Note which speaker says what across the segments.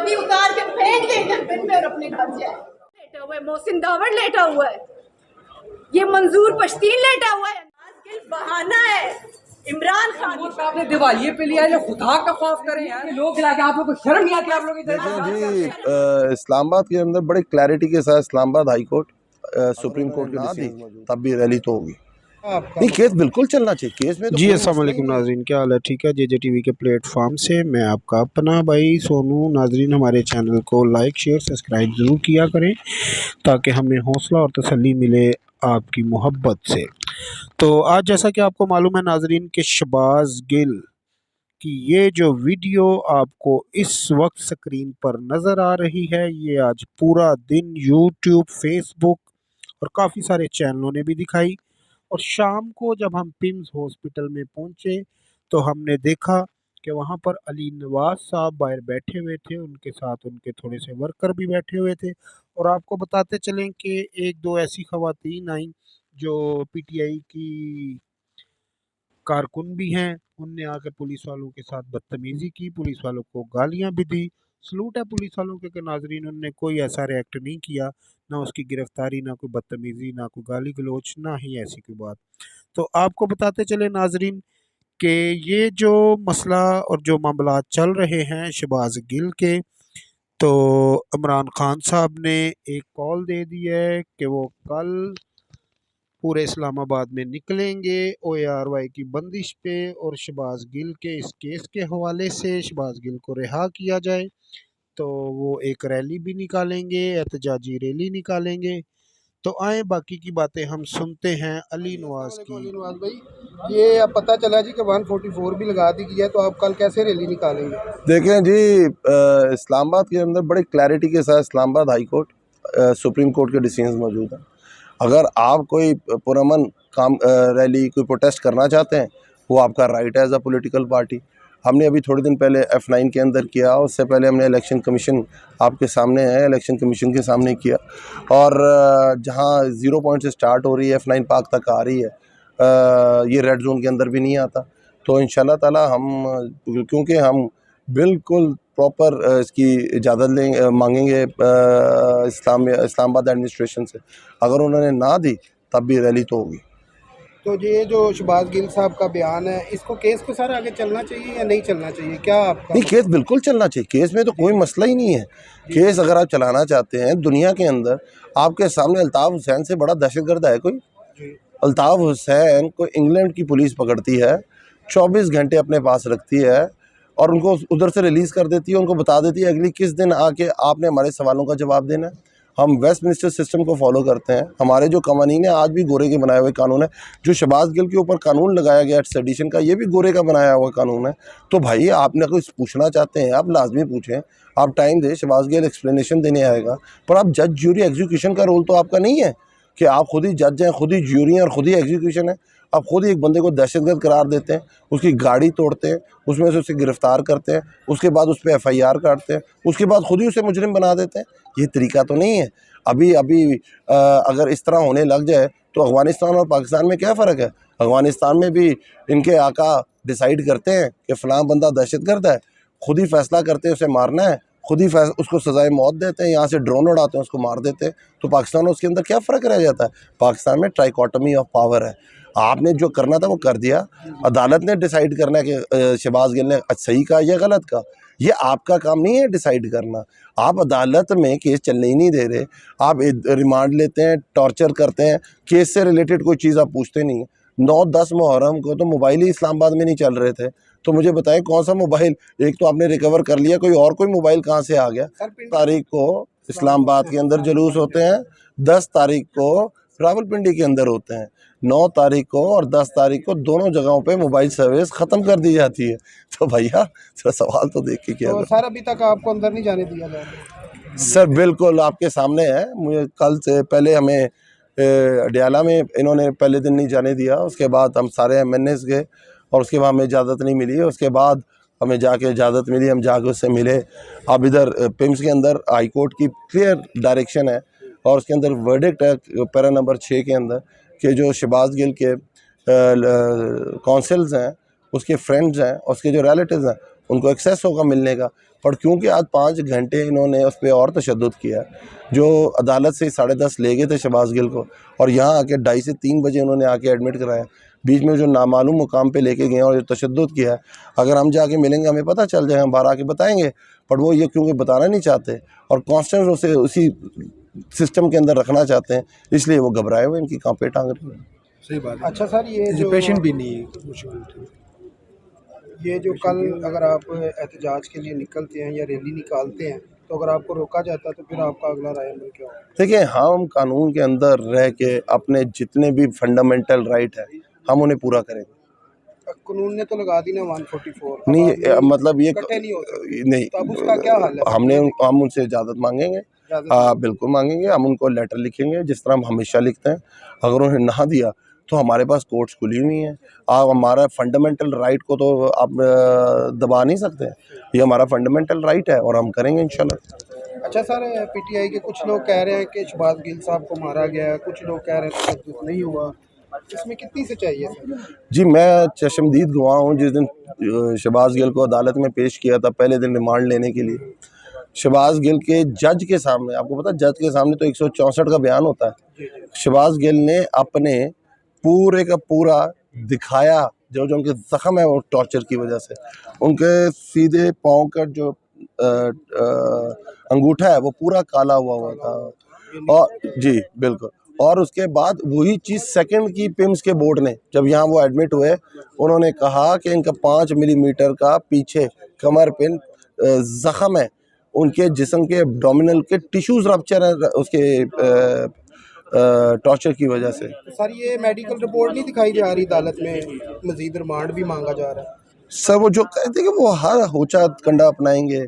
Speaker 1: वर्दी उतार के फेंक दे डस्टबिन में और अपने घर जाए। लेटा हुआ है मोहसिन दावड़, लेटा हुआ है ये मंजूर पश्तीन, लेटा हुआ है। बहाना है इमरान खान
Speaker 2: आपने दिवालिये पे लिया है, खुदा का खौफ करें यार, लोग गिला के आप लोग को शर्म नहीं आती? आप लोग
Speaker 3: जी इस्लामाबाद के अंदर बड़े क्लैरिटी के साथ Islamabad high court supreme court के डिसीजन तब भी रैली तो होगी। नहीं, केस बिल्कुल चलना चाहिए, केस में तो
Speaker 4: जी अस्सलाम वालेकुम नाजरीन, क्या हाल है? ठीक है, जे टीवी के प्लेटफॉर्म से मैं आपका अपना भाई सोनू। नाजरीन, हमारे चैनल को लाइक शेयर सब्सक्राइब ज़रूर किया करें ताकि हमें हौसला और तसल्ली मिले आपकी मोहब्बत से। तो आज जैसा कि आपको मालूम है नाजरीन कि शहबाज गिल की ये जो वीडियो आपको इस वक्त स्क्रीन पर नज़र आ रही है, ये आज पूरा दिन यूट्यूब, फेसबुक और काफ़ी सारे चैनलों ने भी दिखाई। और शाम को जब हम पिम्स हॉस्पिटल में पहुंचे तो हमने देखा कि वहां पर अली नवाज साहब बाहर बैठे हुए थे, उनके साथ उनके थोड़े से वर्कर भी बैठे हुए थे। और आपको बताते चलें कि एक दो ऐसी खवातीन आई जो पीटीआई की कारकुन भी हैं, उनने आकर पुलिस वालों के साथ बदतमीज़ी की, पुलिस वालों को गालियां भी दी। सलूट है पुलिस वालों के नाजरीन, उनने कोई ऐसा रिएक्ट नहीं किया, ना उसकी गिरफ्तारी, ना कोई बदतमीज़ी, ना कोई गाली गलोच, ना ही ऐसी कोई बात। तो आपको बताते चले नाजरीन कि ये जो मसला और जो मामला चल रहे हैं शहबाज गिल के, तो इमरान खान साहब ने एक कॉल दे दी है कि वो कल पूरे इस्लामाबाद में निकलेंगे OARY की बंदिश पे, और शहबाज गिल के इस केस के हवाले से शहबाज गिल को रिहा किया जाए। तो वो एक रैली भी निकालेंगे, एहतजाजी रैली निकालेंगे। तो आए बाकी की बातें हम सुनते हैं अली नवाज की।
Speaker 5: अली नवाज भाई, ये अब पता चला जी कि 144 भी लगा दी गई है, तो आप कल कैसे रैली निकालेंगे?
Speaker 3: देखें जी, इस्लामाबाद के अंदर बड़े क्लैरिटी के साथ Islamabad high court supreme court के डिसीजन मौजूद हैं। अगर आप कोई पुरअमन काम रैली, कोई प्रोटेस्ट करना चाहते हैं, वो आपका राइट है एज अ पॉलिटिकल पार्टी। हमने अभी थोड़े दिन पहले F9 के अंदर किया, उससे पहले हमने इलेक्शन कमीशन आपके सामने है, इलेक्शन कमीशन के सामने किया। और जहां 0 पॉइंट से स्टार्ट हो रही है, F9 पार्क तक आ रही है, ये रेड जोन के अंदर भी नहीं आता। तो इंशाल्लाह ताला हम, क्योंकि हम बिल्कुल प्रॉपर इसकी इजाज़त मांगेंगे इस्लामाबाद एडमिनिस्ट्रेशन से। अगर उन्होंने ना दी तब भी रैली तो होगी।
Speaker 5: तो ये जो शहबाज गिल साहब का बयान है, इसको केस को सर आगे चलना चाहिए या नहीं चलना चाहिए? क्या आपका?
Speaker 3: नहीं, केस बिल्कुल चलना चाहिए, केस में तो कोई मसला ही नहीं है। केस अगर आप चलाना चाहते हैं, दुनिया के अंदर आपके सामने अल्ताफ़ हुसैन से बड़ा दहशतगर्द है कोई? अल्ताफ़ हुसैन को इंग्लैंड की पुलिस पकड़ती है, 24 घंटे अपने पास रखती है और उनको उधर से रिलीज़ कर देती है, उनको बता देती है अगली किस दिन आके आपने हमारे सवालों का जवाब देना है। हम वेस्टमिनिस्टर सिस्टम को फॉलो करते हैं। हमारे जो कानून है आज भी गोरे के बनाए हुए कानून है। जो शहबाज गिल के ऊपर कानून लगाया गया सेडिशन का, ये भी गोरे का बनाया हुआ कानून है। तो भाई आपने कुछ पूछना चाहते हैं, आप लाजमी पूछें, आप टाइम दें, शहबाज गिल एक्सप्लेनेशन देने आएगा। पर आप जज, ज्यूरी, एग्जीक्यूशन का रोल तो आपका नहीं है कि आप खुद ही जज हैं, खुद ही ज्यूरी हैं और खुद ही एग्जीक्यूशन है। आप खुद ही एक बंदे को दहशतगर्द करार देते हैं, उसकी गाड़ी तोड़ते हैं, उसमें से उसे गिरफ़्तार करते हैं, उसके बाद उस पर FIR काटते हैं, उसके बाद खुद ही उसे मुजरिम बना देते हैं। ये तरीका तो नहीं है। अभी अगर इस तरह होने लग जाए तो अफ़गानिस्तान और पाकिस्तान में क्या फ़र्क है? अफ़गानिस्तान में भी इनके आका डिसाइड करते हैं कि फ़लाँ बंदा दहशतगर्द है, खुद ही फ़ैसला करते हैं उसे मारना है, खुद ही उसको सज़ाए मौत देते हैं, यहाँ से ड्रोन उड़ाते हैं, उसको मार देते हैं। तो पाकिस्तान और उसके अंदर क्या फ़र्क रह जाता है? पाकिस्तान में ट्राइकोटमी ऑफ पावर है। आपने जो करना था वो कर दिया, अदालत ने डिसाइड करना है कि शहबाज गिल ने सही कहा या गलत कहा। ये आपका काम नहीं है डिसाइड करना। आप अदालत में केस चलने ही नहीं दे रहे, आप रिमांड लेते हैं, टॉर्चर करते हैं, केस से रिलेटेड कोई चीज़ आप पूछते नहीं हैं। 9-10 मुहर्रम को तो मोबाइल ही इस्लामाबाद में नहीं चल रहे थे, तो मुझे बताएं कौन सा मोबाइल? एक तो आपने रिकवर कर लिया, कोई और कोई मोबाइल कहाँ से आ गया? 10 तारीख को इस्लामाबाद के अंदर जुलूस होते हैं, 10 तारीख को रावलपिंडी के अंदर होते हैं, 9 तारीख को और 10 तारीख को दोनों जगहों पे मोबाइल सर्विस ख़त्म कर दी जाती है। तो भैया थोड़ा सवाल तो देख के किया
Speaker 5: तो सर अभी तक आपको अंदर नहीं जाने दिया जा रहा?
Speaker 3: सर बिल्कुल आपके सामने है। मुझे कल से पहले हमें अडियाला में इन्होंने पहले दिन नहीं जाने दिया, उसके बाद हम सारे MNAs गए और उसके बाद हमें इजाज़त नहीं मिली, उसके बाद हमें जाके इजाज़त मिली, हम जाके उससे मिले। अब इधर पिम्स के अंदर हाई कोर्ट की क्लियर डायरेक्शन है और उसके अंदर वर्डिक्ट है पैरा नंबर 6 के अंदर कि जो शहबाज गिल के काउंसिल्स हैं, उसके फ्रेंड्स हैं, उसके जो रिलेटिव्स हैं, उनको एक्सेस होगा मिलने का। पर क्योंकि आज 5 घंटे इन्होंने उस पर और तशद्दुद किया, जो अदालत से 10:30 ले गए थे शहबाज गिल को, और यहाँ आके 2:30 से 3 बजे उन्होंने आके एडमिट कराया। बीच में जो नामालूम मुकाम पे लेके गए और जो तशद्दुद किया है, अगर हम जाके मिलेंगे हमें पता चल जाएगा, हम बाहर आके बताएंगे। पर वो ये क्योंकि बताना नहीं चाहते और कॉन्स्टेंट उसे उसी सिस्टम के अंदर रखना चाहते हैं, इसलिए वो घबराए हुए, इनकी कांपे टांग रही है।
Speaker 5: सही बात है। अच्छा सर, ये
Speaker 4: पेशेंट भी नहीं मुश्किल,
Speaker 5: ये जो कल अगर आप एहतजाज के लिए निकलते हैं या रैली निकालते हैं, तो अगर आपको रोका जाता है तो फिर आपका अगला राय अमल क्या होगा?
Speaker 3: देखिए, हम कानून के अंदर रह के अपने जितने भी फंडामेंटल राइट है हम उन्हें पूरा करेंगे।
Speaker 5: कानून ने तो लगा दी ना 144,
Speaker 3: नहीं मतलब ये
Speaker 5: नहीं हो सकती,
Speaker 3: नहीं,
Speaker 5: तो अब उसका क्या हाल है?
Speaker 3: हम उनसे इजाज़त मांगेंगे, बिल्कुल मांगेंगे। हम उनको लेटर लिखेंगे जिस तरह हम हमेशा लिखते हैं। अगर उन्हें ना दिया तो हमारे पास कोर्ट्स खुली हुई हैं। आप हमारा फंडामेंटल राइट को तो आप दबा नहीं सकते। ये हमारा फंडामेंटल राइट है और हम करेंगे इंशाल्लाह।
Speaker 5: अच्छा सर, पीटीआई के कुछ लोग कह रहे हैं कि शहबाज गिल साहब को मारा गया है, कुछ लोग कह रहे हैं तशद्दुद नहीं हुआ, इसमें कितनी सच्चाई है सर?
Speaker 3: जी, मैं चशमदीद गवाह हूँ। जिस दिन शहबाज गिल को अदालत में पेश किया था, पहले दिन रिमांड लेने के लिए, शहबाज गिल के जज के सामने, आपको पता जज के सामने तो 164 का बयान होता है। शहबाज गिल ने अपने पूरे का पूरा दिखाया, जो जो उनके जख्म है वो टॉर्चर की वजह से, उनके सीधे पाँव का जो अंगूठा है वो पूरा काला हुआ था। और जी बिल्कुल, और उसके बाद वही चीज़ सेकंड की पिम्स के बोर्ड ने जब यहाँ वो एडमिट हुए, उन्होंने कहा कि इनका 5 मिलीमीटर का पीछे कमर पे जख्म है, उनके जिस्म के एब्डोमिनल के टिश्यूज रप्चर है उसके टॉर्चर की वजह से।
Speaker 5: सर, ये मेडिकल रिपोर्ट नहीं दिखाई जा रही अदालत में, मजीद रिमांड भी मांगा जा रहा है।
Speaker 3: सर वो जो कहते हैं कि वो हर होचा कंडा अपनाएंगे,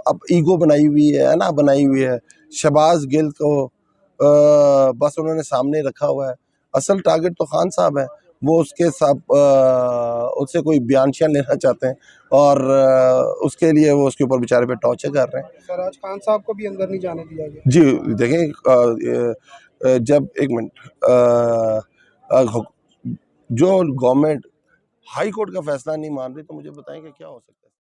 Speaker 3: अब ईगो बनाई हुई है ना, बनाई हुई है। शहबाज गिल को बस उन्होंने सामने रखा हुआ है, असल टारगेट तो खान साहब है। वो उसके साथ उससे कोई बयानशियाँ लेना चाहते हैं और उसके लिए वो उसके ऊपर बेचारे पे टॉर्चर कर रहे हैं।
Speaker 5: सर, आज खान साहब को भी अंदर नहीं जाने दिया गया।
Speaker 3: जी देखें, जब एक मिनट, जो गवर्नमेंट हाई कोर्ट का फैसला नहीं मान रही तो मुझे बताएं कि क्या हो सकता है।